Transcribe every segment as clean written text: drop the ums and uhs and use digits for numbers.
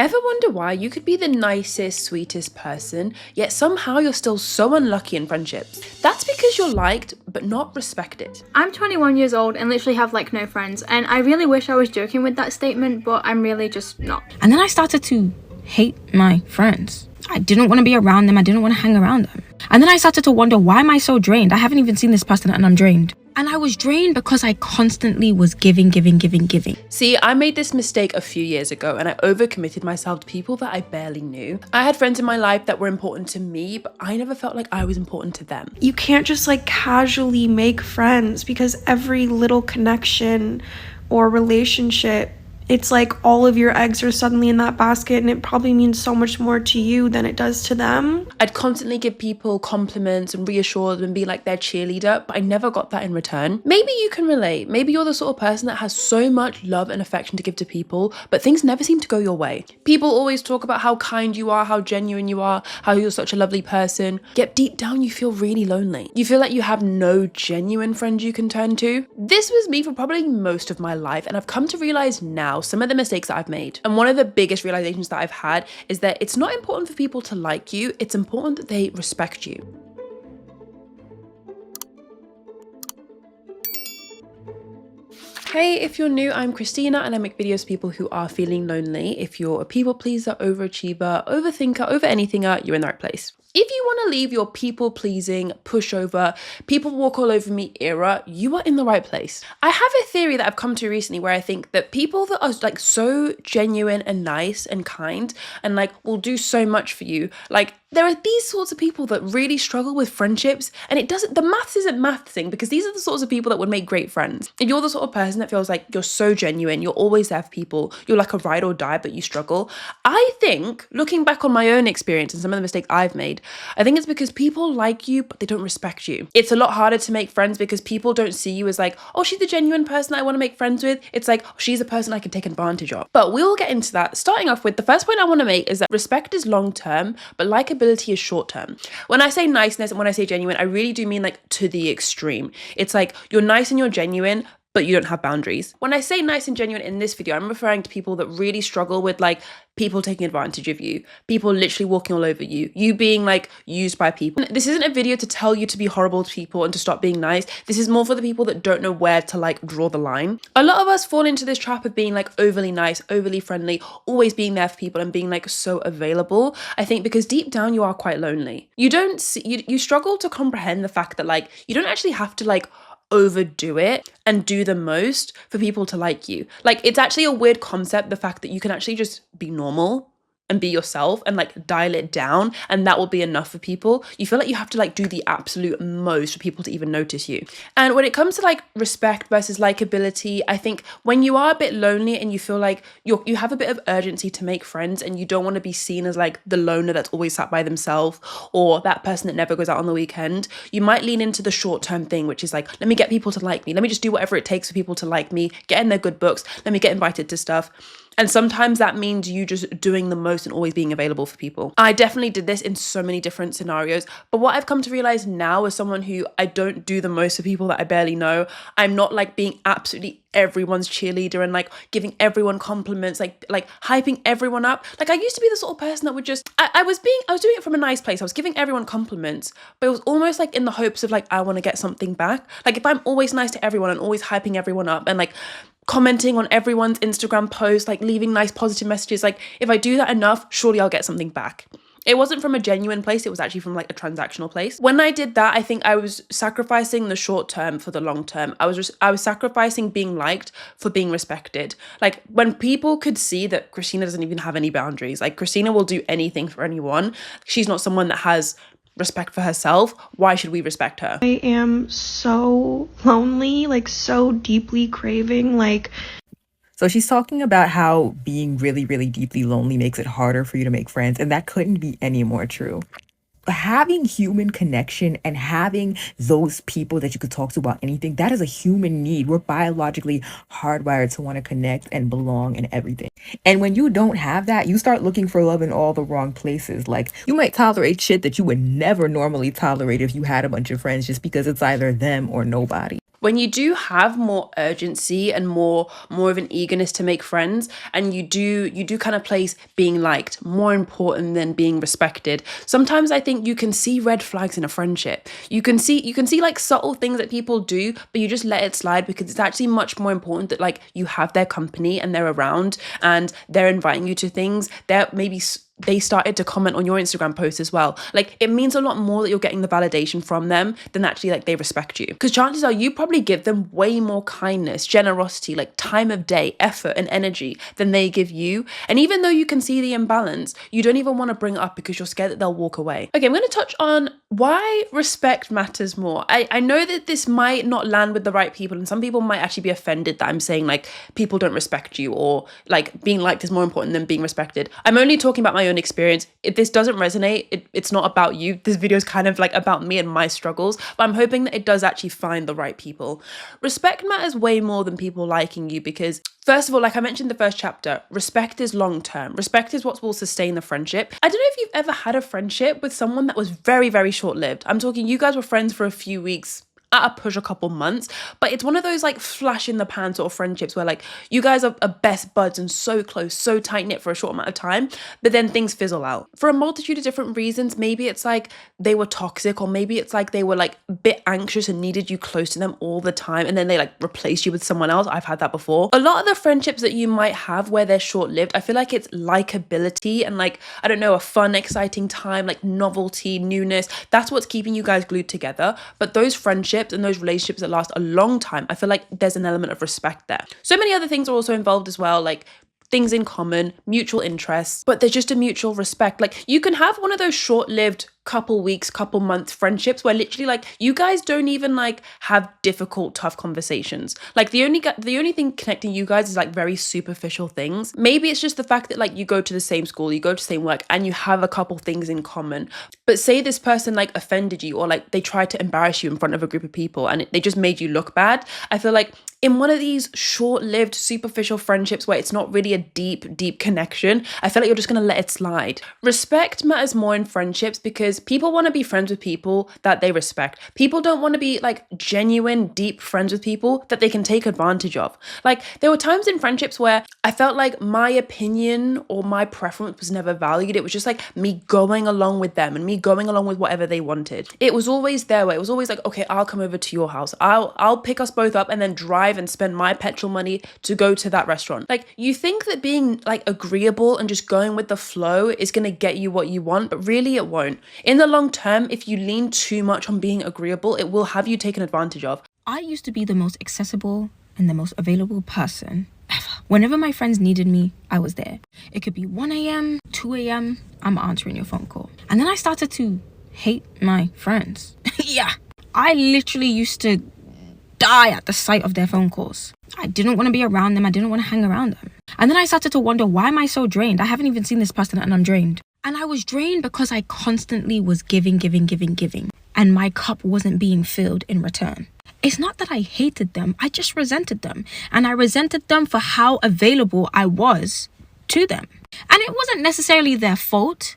Ever wonder why you could be the nicest, sweetest person, yet somehow you're still so unlucky in friendships? That's because you're liked, but not respected. I'm 21 years old and literally have like no friends, and I really wish I was joking with that statement, but I'm really just not. And then I started to hate my friends. I didn't want to be around them. I didn't want to hang around them. And then I started to wonder, why am I so drained? I haven't even seen this person and I'm drained. And I was drained because I constantly was giving. See, I made this mistake a few years ago and I overcommitted myself to people that I barely knew. I had friends in my life that were important to me, but I never felt like I was important to them. You can't just like casually make friends, because every little connection or relationship, it's like all of your eggs are suddenly in that basket, and it probably means so much more to you than it does to them. I'd constantly give people compliments and reassure them and be like their cheerleader, but I never got that in return. Maybe you can relate. Maybe you're the sort of person that has so much love and affection to give to people, but things never seem to go your way. People always talk about how kind you are, how genuine you are, how you're such a lovely person, yet deep down you feel really lonely. You feel like you have no genuine friends you can turn to. This was me for probably most of my life, and I've come to realize now some of the mistakes that I've made. And one of the biggest realizations that I've had is that it's not important for people to like you, it's important that they respect you. Hey, if you're new, I'm Christina and I make videos for people who are feeling lonely. If you're a people pleaser, overachiever, overthinker, over anythinger, you're in the right place. If you want to leave your people-pleasing, pushover, people walk all over me era, you are in the right place. I have a theory that I've come to recently where I think that people that are like so genuine and nice and kind and like will do so much for you, like there are these sorts of people that really struggle with friendships, and the maths isn't mathsing, because these are the sorts of people that would make great friends. If you're the sort of person that feels like you're so genuine, you're always there for people, you're like a ride or die, but you struggle. I think, looking back on my own experience and some of the mistakes I've made, I think it's because people like you, but they don't respect you. It's a lot harder to make friends because people don't see you as like, oh, she's the genuine person I want to make friends with. It's like, oh, she's a person I can take advantage of. But we'll get into that. Starting off with, the first point I want to make is that respect is long-term, but likability is short-term. When I say niceness and when I say genuine, I really do mean like to the extreme. It's like you're nice and you're genuine, but you don't have boundaries. When I say nice and genuine in this video, I'm referring to people that really struggle with like people taking advantage of you, people literally walking all over you, you being like used by people. This isn't a video to tell you to be horrible to people and to stop being nice. This is more for the people that don't know where to like draw the line. A lot of us fall into this trap of being like overly nice, overly friendly, always being there for people and being like so available. I think because deep down you are quite lonely. You struggle to comprehend the fact that like you don't actually have to like overdo it and do the most for people to like you. Like, it's actually a weird concept, the fact that you can actually just be normal and be yourself and like dial it down, and that will be enough for people. You feel like you have to like do the absolute most for people to even notice you. And when it comes to like respect versus likability, I think when you are a bit lonely and you feel like you have a bit of urgency to make friends and you don't want to be seen as like the loner that's always sat by themselves or that person that never goes out on the weekend, you might lean into the short-term thing, which is like, let me get people to like me, let me just do whatever it takes for people to like me, get in their good books, let me get invited to stuff. And sometimes that means you just doing the most and always being available for people. I definitely did this in so many different scenarios. But what I've come to realize now as someone who I don't do the most for people that I barely know, I'm not like being absolutely everyone's cheerleader and like giving everyone compliments, like hyping everyone up. Like I used to be the sort of person that would just, I was doing it from a nice place. I was giving everyone compliments, but it was almost like in the hopes of like, I want to get something back. Like if I'm always nice to everyone and always hyping everyone up and like commenting on everyone's Instagram post, like leaving nice positive messages, like if I do that enough, surely I'll get something back. It wasn't from a genuine place, it was actually from like a transactional place. When I did that, I think I was sacrificing the short term for the long term. I was sacrificing being liked for being respected. Like when people could see that Christina doesn't even have any boundaries, like Christina will do anything for anyone. She's not someone that has respect for herself. Why should we respect her? I am so lonely, like so deeply craving, like. So she's talking about how being really, really deeply lonely makes it harder for you to make friends. And that couldn't be any more true. Having human connection and having those people that you could talk to about anything, that is a human need. We're biologically hardwired to want to connect and belong and everything. And when you don't have that, you start looking for love in all the wrong places. Like you might tolerate shit that you would never normally tolerate if you had a bunch of friends, just because it's either them or nobody. When you do have more urgency and more of an eagerness to make friends, and you do kind of place being liked more important than being respected, sometimes I think you can see red flags in a friendship. You can see like subtle things that people do, but you just let it slide because it's actually much more important that like you have their company and they're around and they're inviting you to things. They're maybe they started to comment on your Instagram post as well. Like, it means a lot more that you're getting the validation from them than actually like they respect you. Because chances are you probably give them way more kindness, generosity, like time of day, effort and energy than they give you. And even though you can see the imbalance, you don't even want to bring it up because you're scared that they'll walk away. Okay, I'm going to touch on why respect matters more. I know that this might not land with the right people, and some people might actually be offended that I'm saying like people don't respect you, or like being liked is more important than being respected. I'm only talking about my own experience. If this doesn't resonate, it's not about you. This video is kind of like about me and my struggles, but I'm hoping that it does actually find the right people. Respect matters way more than people liking you because, first of all, like I mentioned in the first chapter, respect is long term. Respect is what will sustain the friendship. I don't know if you've ever had a friendship with someone that was very, very short lived. I'm talking you guys were friends for a few weeks, at a push a couple months, but it's one of those like flash in the pan sort of friendships where like you guys are best buds and so close, so tight knit for a short amount of time, but then things fizzle out for a multitude of different reasons. Maybe it's like they were toxic, or maybe it's like they were like a bit anxious and needed you close to them all the time, and then they like replace you with someone else. I've had that before. A lot of the friendships that you might have where they're short-lived, I feel like it's likability and like, I don't know, a fun, exciting time, like novelty, newness. That's what's keeping you guys glued together. But those friendships and those relationships that last a long time, I feel like there's an element of respect there. So many other things are also involved as well, like things in common, mutual interests, but there's just a mutual respect. Like you can have one of those short-lived couple weeks, couple months friendships where literally like you guys don't even like have difficult, tough conversations. Like the only thing connecting you guys is like very superficial things. Maybe it's just the fact that like you go to the same school, you go to the same work, and you have a couple things in common. But say this person like offended you, or like they tried to embarrass you in front of a group of people and they just made you look bad. I feel like in one of these short-lived, superficial friendships where it's not really a deep connection, I feel like you're just going to let it slide. Respect matters more in friendships because people want to be friends with people that they respect. People don't want to be like genuine, deep friends with people that they can take advantage of. Like there were times in friendships where I felt like my opinion or my preference was never valued. It was just like me going along with them and me going along with whatever they wanted. It was always their way. It was always like, okay, I'll come over to your house. I'll pick us both up and then drive and spend my petrol money to go to that restaurant. Like you think that being like agreeable and just going with the flow is going to get you what you want, but really it won't. In the long term, if you lean too much on being agreeable, it will have you taken advantage of. I used to be the most accessible and the most available person ever. Whenever my friends needed me, I was there. It could be 1 a.m., 2 a.m., I'm answering your phone call. And then I started to hate my friends. Yeah, I literally used to die at the sight of their phone calls. I didn't want to be around them. I didn't want to hang around them. And then I started to wonder, why am I so drained? I haven't even seen this person and I'm drained. And I was drained because I constantly was giving. And my cup wasn't being filled in return. It's not that I hated them. I just resented them. And I resented them for how available I was to them. And it wasn't necessarily their fault.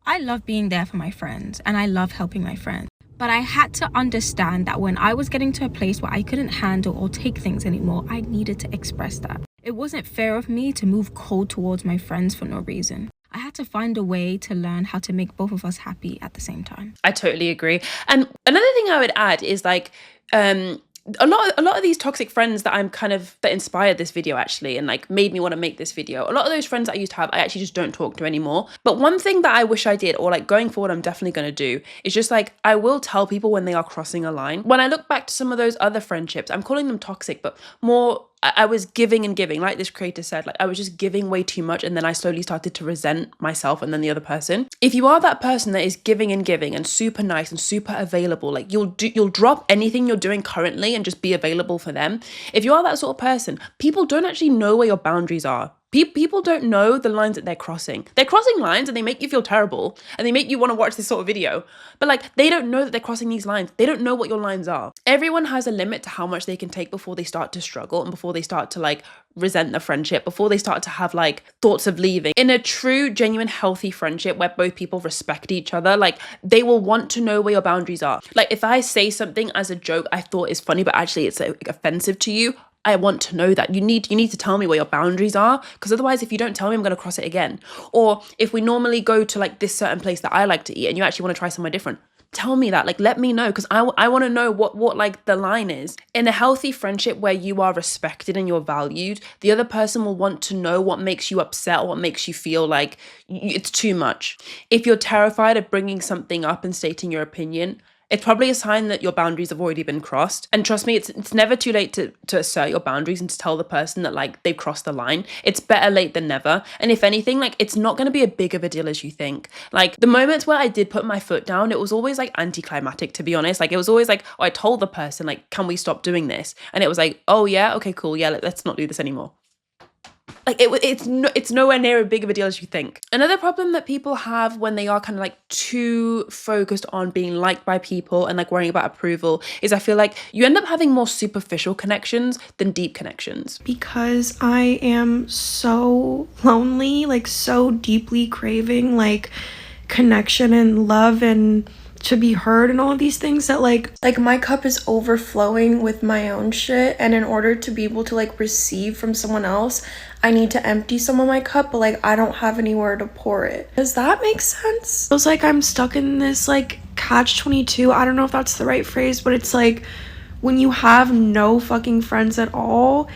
I love being there for my friends and I love helping my friends. But I had to understand that when I was getting to a place where I couldn't handle or take things anymore, I needed to express that. It wasn't fair of me to move cold towards my friends for no reason. I had to find a way to learn how to make both of us happy at the same time. I totally agree. And another thing I would add is like, a lot of these toxic friends that inspired this video actually and like made me want to make this video. A lot of those friends that I used to have, I actually just don't talk to anymore. But one thing that I wish I did, or like going forward, I'm definitely going to do, is just like, I will tell people when they are crossing a line. When I look back to some of those other friendships, I'm calling them toxic, but more, I was giving and giving, like this creator said, like I was just giving way too much, and then I slowly started to resent myself and then the other person. If you are that person that is giving and super nice and super available, like you'll drop anything you're doing currently and just be available for them. If you are that sort of person, people don't actually know where your boundaries are. People don't know the lines that they're crossing. They're crossing lines and they make you feel terrible and they make you want to watch this sort of video. But like, they don't know that they're crossing these lines. They don't know what your lines are. Everyone has a limit to how much they can take before they start to struggle and before they start to like resent the friendship, before they start to have like thoughts of leaving. In a true, genuine, healthy friendship where both people respect each other, like they will want to know where your boundaries are. Like if I say something as a joke I thought is funny, but actually it's like offensive to you, I want to know that. You need to tell me where your boundaries are, because otherwise if you don't tell me, I'm going to cross it again. Or if we normally go to like this certain place that I like to eat and you actually want to try somewhere different, tell me that. Like, let me know, because I want to know what like the line is. In a healthy friendship where you are respected and you're valued, the other person will want to know what makes you upset or what makes you feel like it's too much. If you're terrified of bringing something up and stating your opinion, it's probably a sign that your boundaries have already been crossed. And trust me, it's never too late to assert your boundaries and to tell the person that like they've crossed the line. It's better late than never. And if anything, like it's not going to be a big of a deal as you think. Like the moments where I did put my foot down, it was always like anticlimactic, to be honest. Like it was always like, oh, I told the person like, can we stop doing this? And it was like, oh yeah, okay, cool. Yeah, let's not do this anymore. Like it's nowhere near as big of a deal as you think. Another problem that people have when they are kind of like too focused on being liked by people and like worrying about approval is I feel like you end up having more superficial connections than deep connections. Because I am so lonely, like so deeply craving like connection and love and to be heard and all of these things that like my cup is overflowing with my own shit, and in order to be able to like receive from someone else, I need to empty some of my cup, but like I don't have anywhere to pour it. Does that make sense? It feels like I'm stuck in this like catch-22. I don't know if that's the right phrase, but it's like when you have no fucking friends at all,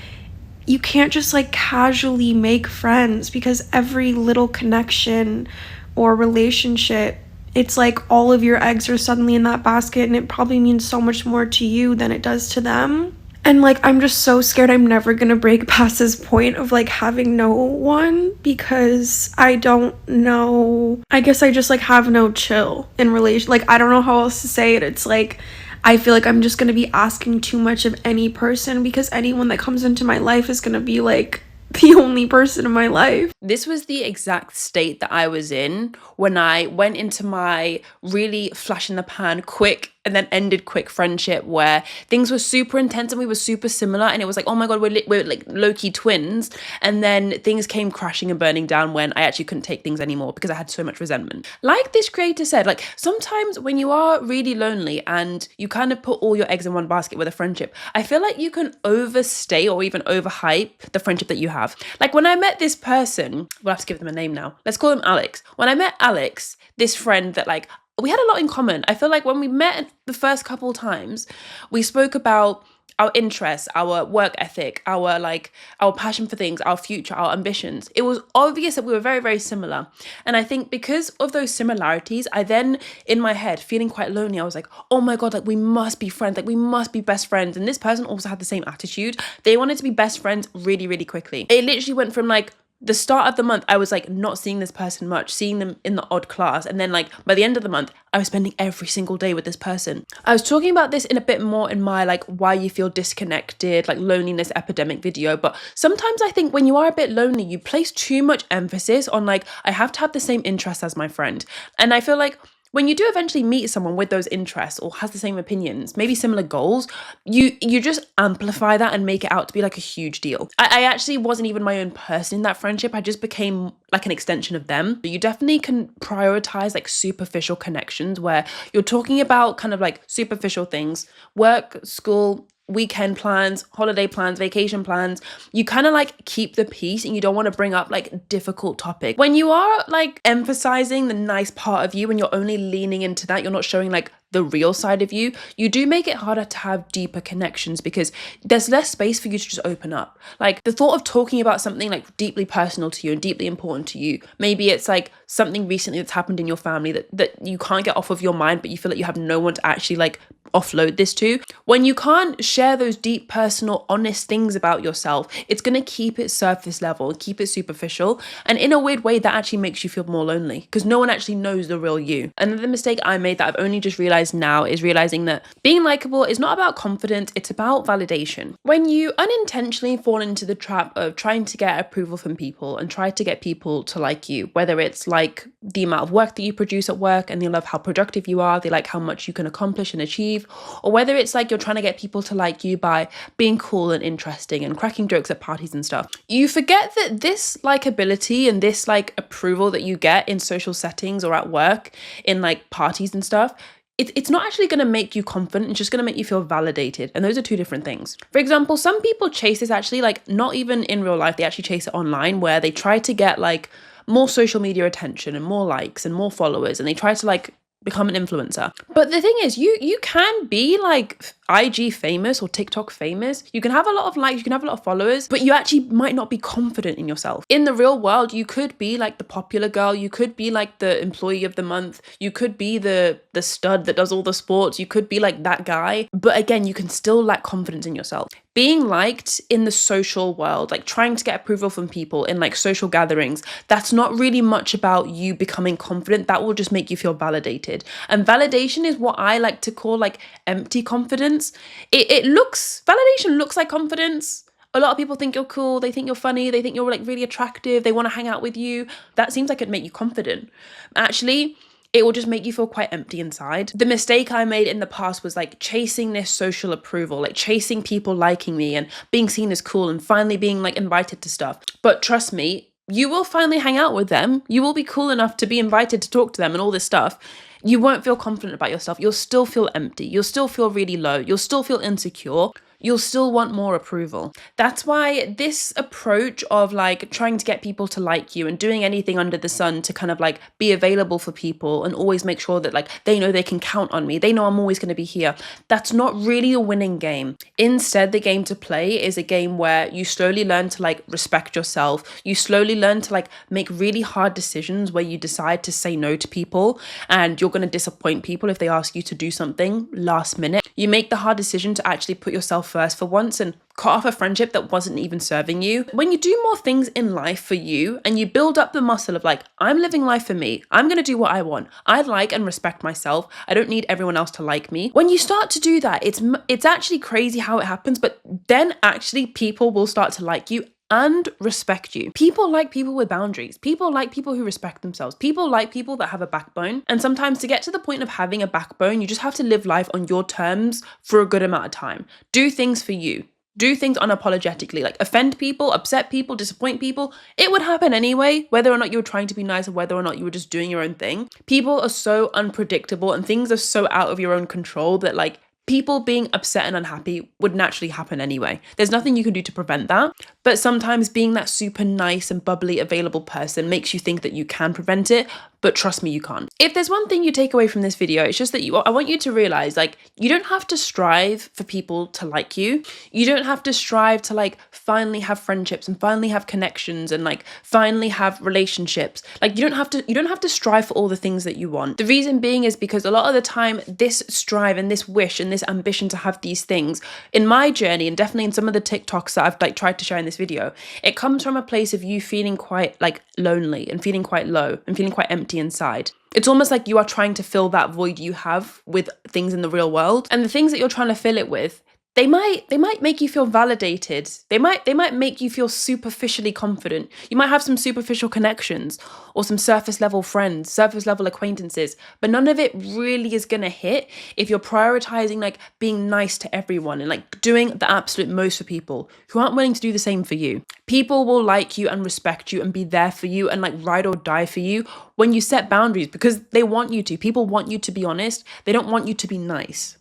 you can't just like casually make friends, because every little connection or relationship, it's like all of your eggs are suddenly in that basket, and it probably means so much more to you than it does to them. And like I'm just so scared I'm never gonna break past this point of like having no one, because I don't know, I guess I just like have no chill in relation, like I don't know how else to say it. It's like I feel like I'm just gonna be asking too much of any person, because anyone that comes into my life is gonna be like the only person in my life. This was the exact state that I was in when I went into my really flash in the pan quick and then ended quick friendship, where things were super intense and we were super similar, and it was like, oh my god, we're like low-key twins. And then things came crashing and burning down when I actually couldn't take things anymore because I had so much resentment. Like this creator said, like sometimes when you are really lonely and you kind of put all your eggs in one basket with a friendship, I feel like you can overstay or even overhype the friendship that you have. Like when I met this person, we'll have to give them a name now, let's call him Alex. When I met Alex, this friend that like we had a lot in common. I feel like when we met the first couple times, we spoke about our interests, our work ethic, our passion for things, our future, our ambitions. It was obvious that we were very, very similar. And I think because of those similarities, I then, in my head, feeling quite lonely, I was like, oh my God, like we must be friends, like we must be best friends. And this person also had the same attitude. They wanted to be best friends really, really quickly. It literally went from like, the start of the month, I was like not seeing this person much, seeing them in the odd class. And then like by the end of the month, I was spending every single day with this person. I was talking about this in a bit more in my like why you feel disconnected, like loneliness epidemic video. But sometimes I think when you are a bit lonely, you place too much emphasis on like, I have to have the same interests as my friend. And I feel like when you do eventually meet someone with those interests or has the same opinions, maybe similar goals, you just amplify that and make it out to be like a huge deal. I actually wasn't even my own person in that friendship. I just became like an extension of them. You definitely can prioritize like superficial connections where you're talking about kind of like superficial things, work, school, weekend plans, holiday plans, vacation plans. You kind of like keep the peace and you don't want to bring up like difficult topics. When you are like emphasizing the nice part of you and you're only leaning into that, you're not showing like the real side of you, you do make it harder to have deeper connections because there's less space for you to just open up. Like the thought of talking about something like deeply personal to you and deeply important to you, maybe it's like something recently that's happened in your family that you can't get off of your mind, but you feel like you have no one to actually like offload this to. When you can't share those deep, personal, honest things about yourself, it's going to keep it surface level, keep it superficial. And in a weird way, that actually makes you feel more lonely because no one actually knows the real you. Another mistake I made that I've only just realized now is realizing that being likable is not about confidence, it's about validation. When you unintentionally fall into the trap of trying to get approval from people and try to get people to like you, whether it's like the amount of work that you produce at work and they love how productive you are, they like how much you can accomplish and achieve, or whether it's like you're trying to get people to like you by being cool and interesting and cracking jokes at parties and stuff, you forget that this likability and this like approval that you get in social settings or at work, in like parties and stuff, it's not actually going to make you confident. It's just going to make you feel validated. And those are two different things. For example, some people chase this actually, like not even in real life, they actually chase it online, where they try to get like more social media attention and more likes and more followers, and they try to like become an influencer. But the thing is, you can be like IG famous or TikTok famous. You can have a lot of likes, you can have a lot of followers, but you actually might not be confident in yourself. In the real world, you could be like the popular girl, you could be like the employee of the month, you could be the stud that does all the sports, you could be like that guy. But again, you can still lack confidence in yourself. Being liked in the social world, like trying to get approval from people in like social gatherings, that's not really much about you becoming confident. That will just make you feel validated. And validation is what I like to call like empty confidence. Validation looks like confidence. A lot of people think you're cool, they think you're funny, they think you're like really attractive, they want to hang out with you. That seems like it'd make you confident. Actually, it will just make you feel quite empty inside. The mistake I made in the past was like chasing this social approval, like chasing people liking me and being seen as cool and finally being like invited to stuff. But trust me, you will finally hang out with them. You will be cool enough to be invited to talk to them and all this stuff. You won't feel confident about yourself. You'll still feel empty. You'll still feel really low. You'll still feel insecure. You'll still want more approval. That's why this approach of like trying to get people to like you and doing anything under the sun to kind of like be available for people and always make sure that like they know they can count on me, they know I'm always going to be here, that's not really a winning game. Instead, the game to play is a game where you slowly learn to like respect yourself. You slowly learn to like make really hard decisions where you decide to say no to people, and you're going to disappoint people if they ask you to do something last minute. You make the hard decision to actually put yourself first for once and cut off a friendship that wasn't even serving you. When you do more things in life for you and you build up the muscle of like, I'm living life for me, I'm going to do what I want, I like and respect myself, I don't need everyone else to like me. When you start to do that, it's actually crazy how it happens, but then actually people will start to like you and respect you. People like people with boundaries. People like people who respect themselves. People like people that have a backbone. And sometimes to get to the point of having a backbone, you just have to live life on your terms for a good amount of time. Do things for you. Do things unapologetically, like offend people, upset people, disappoint people. It would happen anyway, whether or not you were trying to be nice or whether or not you were just doing your own thing. People are so unpredictable and things are so out of your own control that like people being upset and unhappy would naturally happen anyway. There's nothing you can do to prevent that. But sometimes being that super nice and bubbly, available person makes you think that you can prevent it. But trust me, you can't. If there's one thing you take away from this video, it's just that I want you to realize, like, you don't have to strive for people to like you. You don't have to strive to like finally have friendships and finally have connections and like finally have relationships. Like you don't have to strive for all the things that you want. The reason being is because a lot of the time this strive and this wish and this ambition to have these things in my journey, and definitely in some of the TikToks that I've like tried to share in this video, it comes from a place of you feeling quite like lonely and feeling quite low and feeling quite empty inside. It's almost like you are trying to fill that void you have with things in the real world, and the things that you're trying to fill it with, they might make you feel validated. They might make you feel superficially confident. You might have some superficial connections or some surface level friends, surface level acquaintances, but none of it really is going to hit if you're prioritizing like being nice to everyone and like doing the absolute most for people who aren't willing to do the same for you. People will like you and respect you and be there for you and like ride or die for you when you set boundaries, because they want you to. People want you to be honest. They don't want you to be nice.